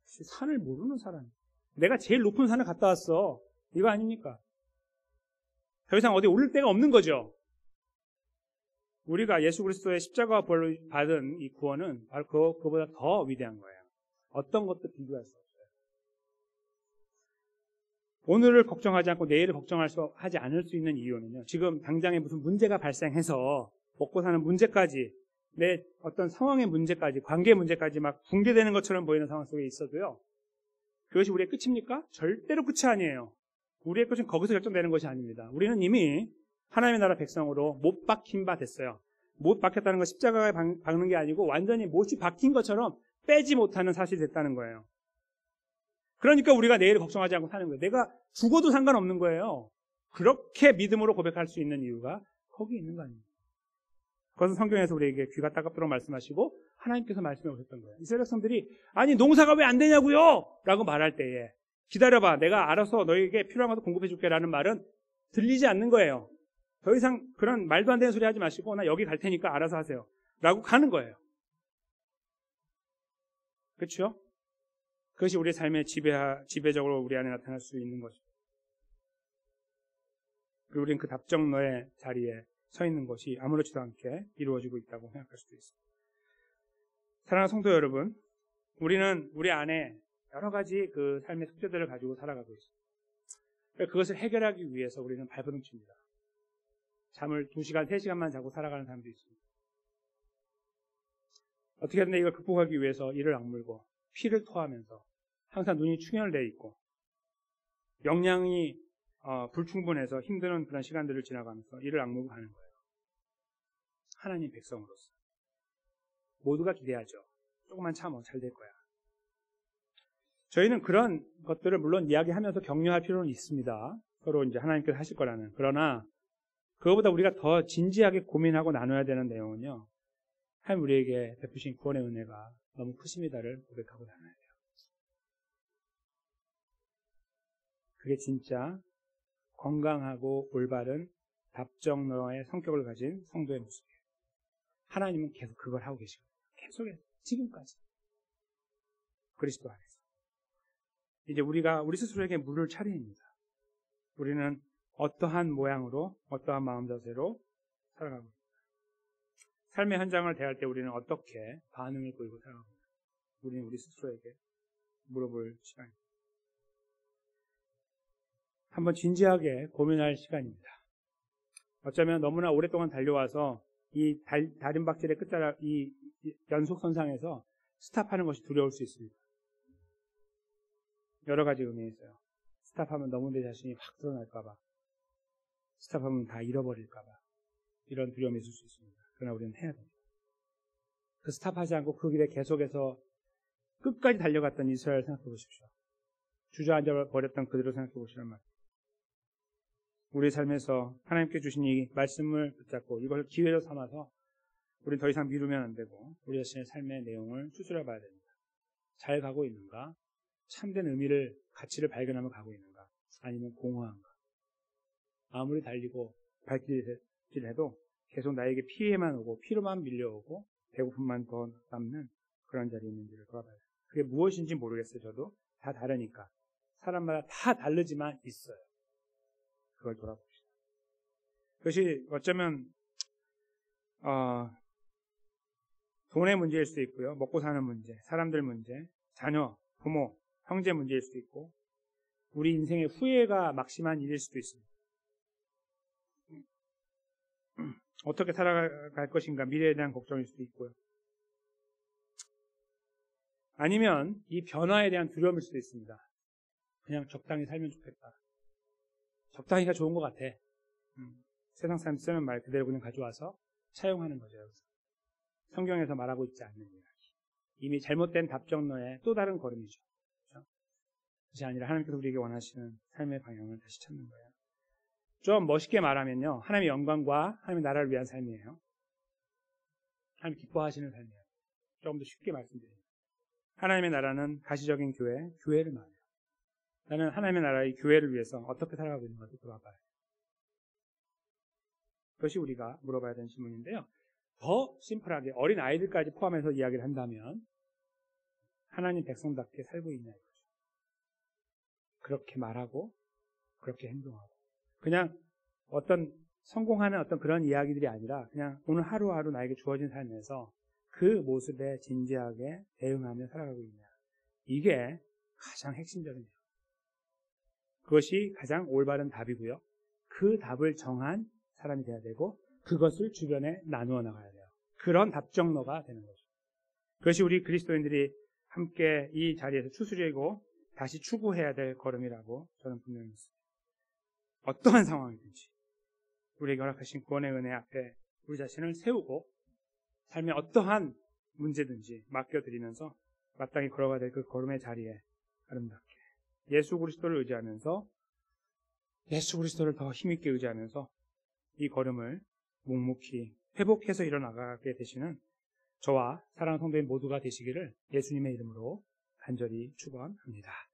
산을 모르는 사람. 내가 제일 높은 산을 갔다 왔어. 이거 아닙니까? 더 이상 어디 오를 데가 없는 거죠. 우리가 예수 그리스도의 십자가와 벌로 받은 이 구원은 바로 그보다 더 위대한 거예요. 어떤 것도 비교할 수 없어요. 오늘을 걱정하지 않고 내일을 하지 않을 수 있는 이유는요. 지금 당장에 무슨 문제가 발생해서 먹고 사는 문제까지 내 어떤 상황의 문제까지 관계 문제까지 막 붕괴되는 것처럼 보이는 상황 속에 있어도요. 그것이 우리의 끝입니까? 절대로 끝이 아니에요. 우리의 끝은 거기서 결정되는 것이 아닙니다. 우리는 이미 하나님의 나라 백성으로 못 박힌 바 됐어요. 못 박혔다는 건 십자가에 박는 게 아니고 완전히 못이 박힌 것처럼 빼지 못하는 사실이 됐다는 거예요. 그러니까 우리가 내일을 걱정하지 않고 사는 거예요. 내가 죽어도 상관없는 거예요. 그렇게 믿음으로 고백할 수 있는 이유가 거기 있는 거 아닙니까? 그것은 성경에서 우리에게 귀가 따갑도록 말씀하시고 하나님께서 말씀해 오셨던 거예요. 이스라엘 백성들이 아니 농사가 왜 안 되냐고요? 라고 말할 때에 기다려봐 내가 알아서 너에게 필요한 것도 공급해 줄게 라는 말은 들리지 않는 거예요. 더 이상 그런 말도 안 되는 소리 하지 마시고 나 여기 갈 테니까 알아서 하세요 라고 가는 거예요. 그렇죠? 그것이 우리의 삶의 지배적으로 우리 안에 나타날 수 있는 것이죠. 그리고 우리는 그 답정너의 자리에 서 있는 것이 아무렇지도 않게 이루어지고 있다고 생각할 수도 있습니다. 사랑하는 성도 여러분, 우리는 우리 안에 여러 가지 그 삶의 숙제들을 가지고 살아가고 있습니다. 그것을 해결하기 위해서 우리는 발버둥 칩니다. 잠을 2시간, 3시간만 자고 살아가는 사람도 있습니다. 어떻게든 이걸 극복하기 위해서 이를 악물고 피를 토하면서 항상 눈이 충혈되어 있고 영양이 불충분해서 힘든 그런 시간들을 지나가면서 이를 악물고 가는 거예요. 하나님 백성으로서 모두가 기대하죠. 조금만 참어 잘 될 거야. 저희는 그런 것들을 물론 이야기하면서 격려할 필요는 있습니다. 서로 이제 하나님께서 하실 거라는. 그러나 그거보다 우리가 더 진지하게 고민하고 나눠야 되는 내용은요. 하나님 우리에게 베푸신 구원의 은혜가 너무 크십니다를 고백하고 나눠야 돼요. 그게 진짜 건강하고 올바른 답정너의 성격을 가진 성도의 모습이에요. 하나님은 계속 그걸 하고 계시거든요. 계속해서 지금까지 그리스도 안에서 이제 우리가 우리 스스로에게 물을 차례입니다. 우리는 어떠한 모양으로 어떠한 마음 자세로 살아가고 있습니다. 삶의 현장을 대할 때 우리는 어떻게 반응을 보이고 살아가고 있습니다. 우리는 우리 스스로에게 물어볼 시간입니다. 한번 진지하게 고민할 시간입니다. 어쩌면 너무나 오랫동안 달려와서 이 다림박질의 끝자락, 이 연속선상에서 스탑하는 것이 두려울 수 있습니다. 여러 가지 의미에 있어요. 스탑하면 너무 내 자신이 확 드러날까봐, 스탑하면 다 잃어버릴까봐, 이런 두려움이 있을 수 있습니다. 그러나 우리는 해야 됩니다. 그 스탑하지 않고 그 길에 계속해서 끝까지 달려갔던 이스라엘 생각해 보십시오. 주저앉아 버렸던 그들을 생각해 보시란 말이에요. 우리 삶에서 하나님께 주신 이 말씀을 붙잡고 이걸 기회로 삼아서 우리는 더 이상 미루면 안 되고 우리 자신의 삶의 내용을 추스려 봐야 됩니다. 잘 가고 있는가? 참된 의미를, 가치를 발견하며 가고 있는가? 아니면 공허한가? 아무리 달리고 발길을 해도 계속 나에게 피해만 오고 피로만 밀려오고 배고픔만 더 남는 그런 자리에 있는지를 돌아봐야 돼요. 그게 무엇인지 모르겠어요. 저도 다 다르니까. 사람마다 다 다르지만 있어요. 그걸 돌아봅시다. 그것이 어쩌면 돈의 문제일 수도 있고요. 먹고 사는 문제, 사람들 문제, 자녀, 부모, 형제 문제일 수도 있고 우리 인생의 후회가 막심한 일일 수도 있습니다. 어떻게 살아갈 것인가 미래에 대한 걱정일 수도 있고요. 아니면 이 변화에 대한 두려움일 수도 있습니다. 그냥 적당히 살면 좋겠다. 적당히가 좋은 것 같아. 세상 사람 쓰는 말 그대로 그냥 가져와서 사용하는 거죠. 성경에서 말하고 있지 않는 이야기. 이미 잘못된 답정너의 또 다른 걸음이죠. 그렇죠? 그것이 아니라 하나님께서 우리에게 원하시는 삶의 방향을 다시 찾는 거예요. 좀 멋있게 말하면요, 하나님의 영광과 하나님의 나라를 위한 삶이에요. 하나님 기뻐하시는 삶이에요. 조금 더 쉽게 말씀드립니다. 하나님의 나라는 가시적인 교회를 말해요. 나는 하나님의 나라의 교회를 위해서 어떻게 살아가고 있는가도 돌아봐요. 그것이 우리가 물어봐야 되는 질문인데요. 더 심플하게 어린 아이들까지 포함해서 이야기를 한다면 하나님 백성답게 살고 있냐 이거죠. 그렇게 말하고 그렇게 행동하고 그냥 어떤 성공하는 어떤 그런 이야기들이 아니라 그냥 오늘 하루하루 나에게 주어진 삶에서 그 모습에 진지하게 대응하며 살아가고 있냐. 이게 가장 핵심적인 내용. 그것이 가장 올바른 답이고요. 그 답을 정한 사람이 돼야 되고 그것을 주변에 나누어 나가야 돼요. 그런 답정너가 되는 거죠. 그것이 우리 그리스도인들이 함께 이 자리에서 추스리고 다시 추구해야 될 걸음이라고 저는 분명히 믿습니다. 어떠한 상황이든지 우리에게 허락하신 구원의 은혜 앞에 우리 자신을 세우고 삶의 어떠한 문제든지 맡겨드리면서 마땅히 걸어가야 될 그 걸음의 자리에 아름답게 예수 그리스도를 의지하면서 예수 그리스도를 더 힘있게 의지하면서 이 걸음을 묵묵히 회복해서 일어나가게 되시는 저와 사랑하는 성도인 모두가 되시기를 예수님의 이름으로 간절히 축원합니다.